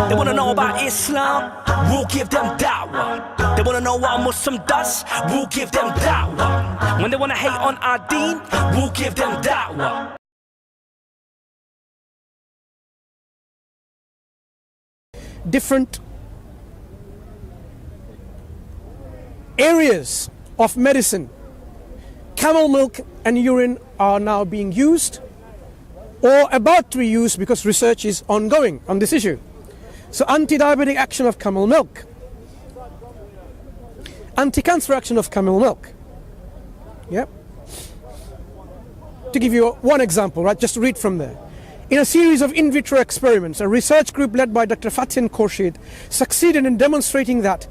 They wanna know about Islam, we'll give them da'wah. They wanna know what a Muslim does, we'll give them da'wah. When they wanna hate on our deen, we'll give them da'wah. Different areas of medicine, camel milk and urine are now being used or about to be used because research is ongoing on this issue. So anti-diabetic action of camel milk, anti-cancer action of camel milk. Yep. To give you one example, right, just read from there. In a series of in vitro experiments, a research group led by Dr. Fatin Khorshid succeeded in demonstrating that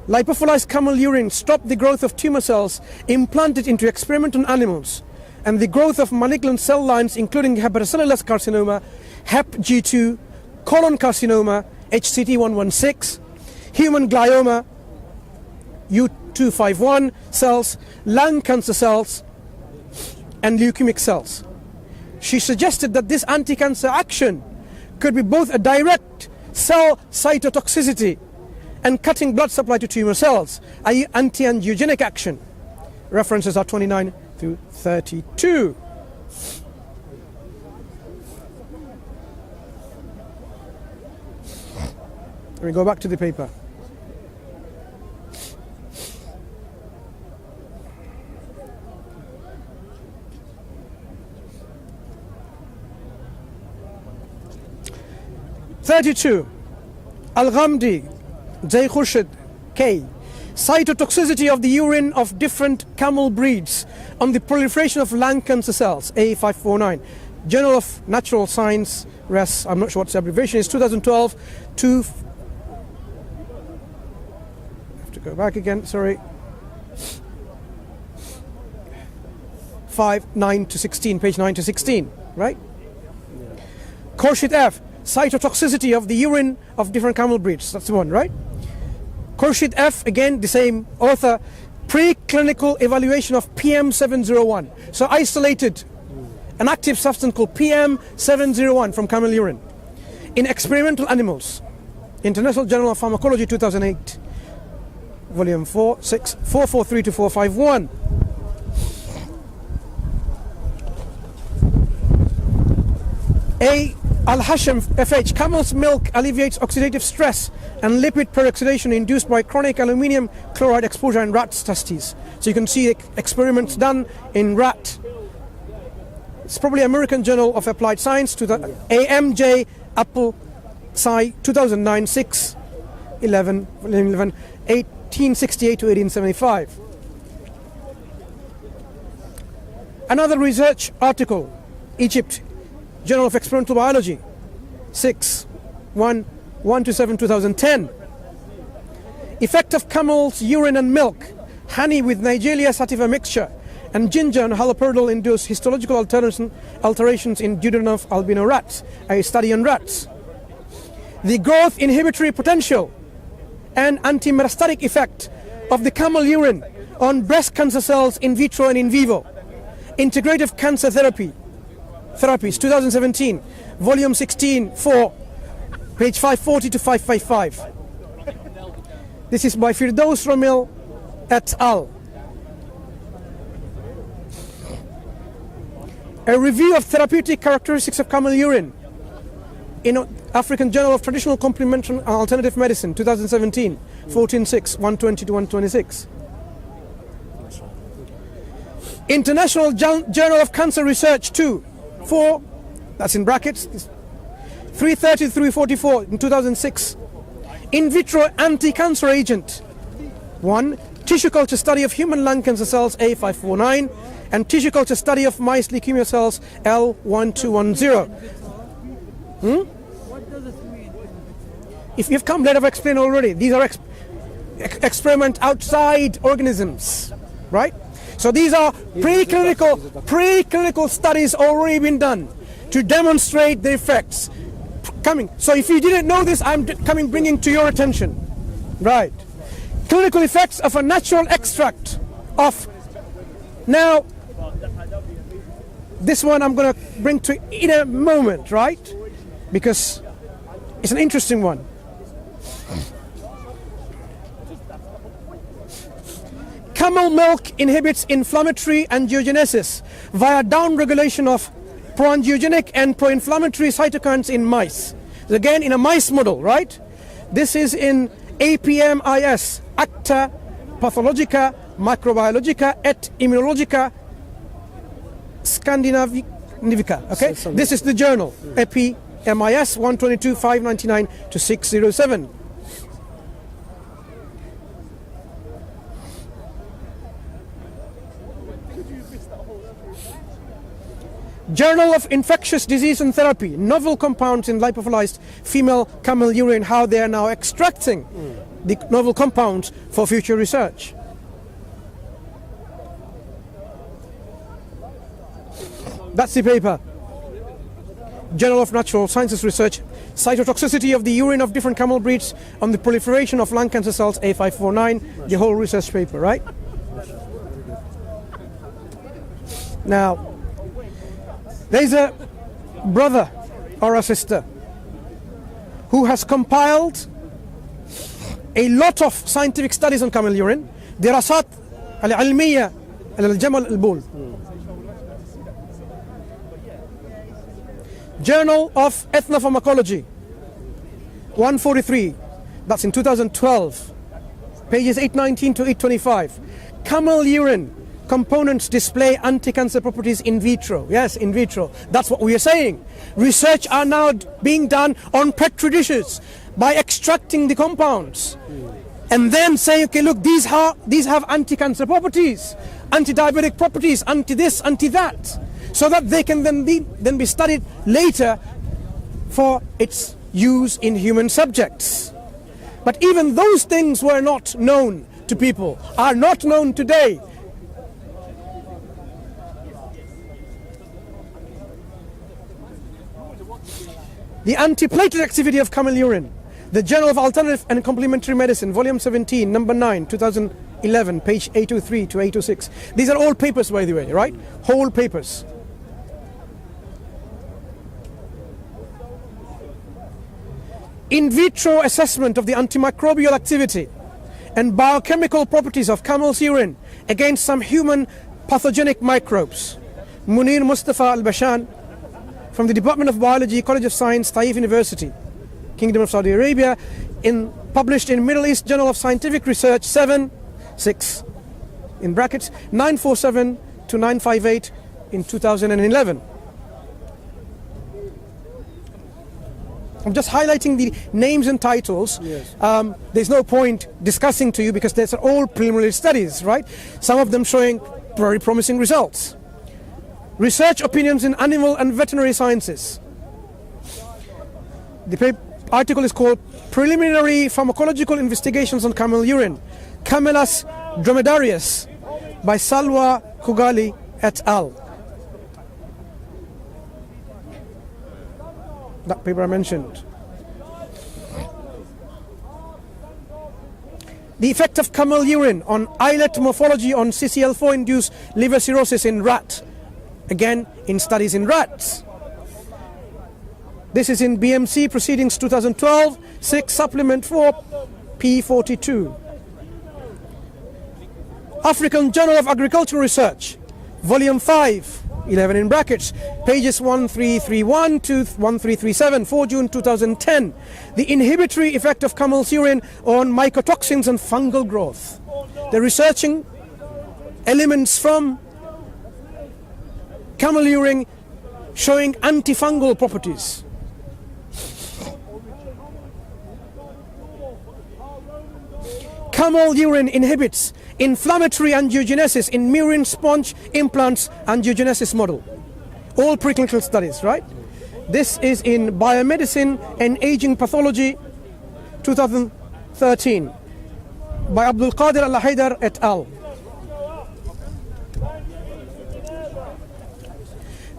lipophilized camel urine stopped the growth of tumor cells implanted into experimental animals and the growth of malignant cell lines including hepatocellular carcinoma, HepG2, colon carcinoma, HCT116, human glioma, U251 cells, lung cancer cells, and leukemic cells. She suggested that this anti-cancer action could be both a direct cell cytotoxicity and cutting blood supply to tumor cells, i.e. anti-angiogenic action. References are 29 through 32. Let me go back to the paper. Al-Ghamdi, Jay Khurshid, K. Cytotoxicity of the urine of different camel breeds on the proliferation of lung cancer cells, A549. Journal of Natural Science, RES, I'm not sure what the abbreviation is, 2012, I have to go back again, sorry. 9 to 16, page 9 to 16, right? Khorshid F. Cytotoxicity of the urine of different camel breeds. That's the one, right? Khorshid F, again, the same author, preclinical evaluation of PM701. So isolated an active substance called PM701 from camel urine in experimental animals. International Journal of Pharmacology, 2008, volume 4, 6, 443 to 451. Al-Hasham FH, camel's milk alleviates oxidative stress and lipid peroxidation induced by chronic aluminium chloride exposure in rat's testes. So you can see experiments done in rat. It's probably American Journal of Applied Science to the AMJ Apple Sci 2009 6 11 1868 to 1875. Another research article, Egypt Journal of Experimental Biology, 127 2010. Effect of camel's urine and milk, honey with Nigeria sativa mixture, and ginger and haloperidol induce histological alterations in duodenum albino rats, a study on rats. The growth inhibitory potential and anti-metastatic effect of the camel urine on breast cancer cells in vitro and in vivo. Integrative Cancer Therapies, 2017, volume 16, 4, page 540 to 555. This is by Firdaus Ramil et al. A review of therapeutic characteristics of camel urine in African Journal of Traditional Complementary and Alternative Medicine, 2017, 14.6, 120 to 126. International Journal of Cancer Research 2, 4, that's in brackets, 330 to 344 in 2006. In vitro anti-cancer agent 1, tissue culture study of human lung cancer cells A549 and tissue culture study of mice leukemia cells L1210. If you've come late, I've explained already. These are experiment outside organisms, right? So these are preclinical studies already been done to demonstrate the effects coming. So if you didn't know this, I'm bringing to your attention, right? Clinical effects of a natural extract of. Now, this one I'm going to bring to in a moment, right? Because It's an interesting one. Camel milk inhibits inflammatory angiogenesis via downregulation of pro-angiogenic and pro-inflammatory cytokines in mice. Again, in a mice model, right? This is in APMIS, Acta Pathologica Microbiologica et Immunologica Scandinavica. Okay, this is the journal, APMIS 122 599 to 607. Journal of Infectious Disease and Therapy, novel compounds in lipophilized female camel urine, how they are now extracting the novel compounds for future research. That's the paper. Journal of Natural Sciences Research, cytotoxicity of the urine of different camel breeds on the proliferation of lung cancer cells, A549, the whole research paper, right? Now, there's a brother or a sister who has compiled a lot of scientific studies on camel urine, دراسات العلمية على الجمل البول. Journal of Ethnopharmacology 143, that's in 2012, pages 819 to 825. Camel urine components display anti-cancer properties in vitro. Yes, in vitro. That's what we are saying. Research are now being done on petri dishes by extracting the compounds and then saying, okay, look, these have anti-cancer properties, anti-diabetic properties, anti-this, anti-that, so that they can then be studied later for its use in human subjects. But even those things were not known to people, are not known today. The antiplatelet activity of camel urine. The Journal of Alternative and Complementary Medicine, Volume 17, Number 9, 2011, page 823 to 826. These are all papers, by the way, right? Whole papers. In vitro assessment of the antimicrobial activity and biochemical properties of camel's urine against some human pathogenic microbes. Munir Mustafa Al-Bashan, from the Department of Biology, College of Science, Taif University, Kingdom of Saudi Arabia, published in Middle East Journal of Scientific Research 6 in brackets 947 to 958 in 2011. I'm just highlighting the names and titles. Yes. There's no point discussing to you because these are all preliminary studies, right? Some of them showing very promising results. Research opinions in animal and veterinary sciences. The article is called Preliminary Pharmacological Investigations on Camel Urine, Camelus dromedarius, by Salwa Kugali et al. That paper I mentioned. The effect of camel urine on islet morphology on CCL4 induced liver cirrhosis in rat. Again, in studies in rats. This is in BMC Proceedings 2012, 6 Supplement 4, P42. African Journal of Agricultural Research, Volume 5, 11 in brackets, pages 1331 to 1337, 4 June 2010. The inhibitory effect of camel's urine on mycotoxins and fungal growth. They're researching elements from camel urine showing antifungal properties. Camel urine inhibits inflammatory angiogenesis in murine sponge implants angiogenesis model. All preclinical studies, right? This is in Biomedicine and Aging Pathology 2013 by Abdul Qadir Al-Haidar et al.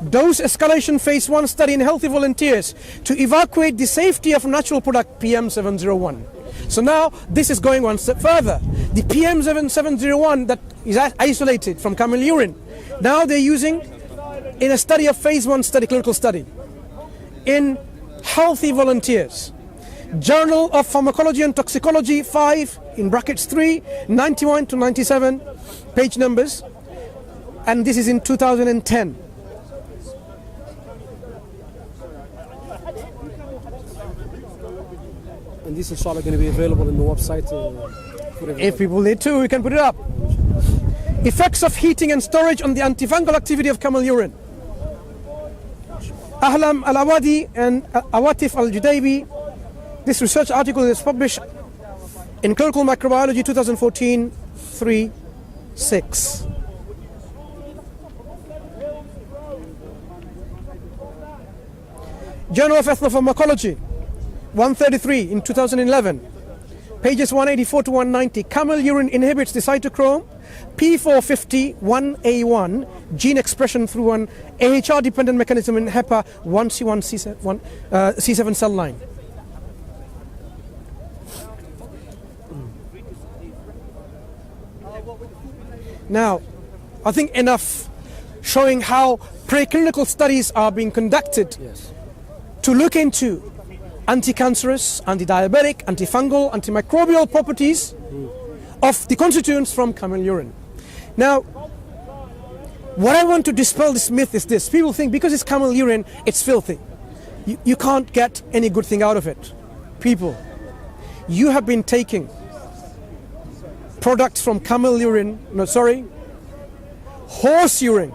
Dose escalation phase 1 study in healthy volunteers to evaluate the safety of natural product PM701. So now this is going one step further. The PM701 that is isolated from camel urine, now they're using in a study of phase 1 study, clinical study, in healthy volunteers. Journal of Pharmacology and Toxicology 5 in brackets 3, 91 to 97 page numbers, and this is in 2010. And this is inshallah going to be available in the website. If people need to, we can put it up. Effects of heating and storage on the antifungal activity of camel urine. Ahlam Al-Awadi and Awatif Al-Judaybi. This research article is published in Clinical Microbiology 2014, 3-6. Journal of Ethnopharmacology 133 in 2011, pages 184 to 190. Camel urine inhibits the cytochrome P450-1A1 gene expression through an AHR dependent mechanism in HEPA 1C1 C7 cell line. Now, I think enough showing how preclinical studies are being conducted to look into anti-cancerous, anti-diabetic, antifungal, antimicrobial properties of the constituents from camel urine. Now, what I want to dispel this myth is this. People think because it's camel urine, it's filthy. You can't get any good thing out of it. People, you have been taking products from camel urine, horse urine,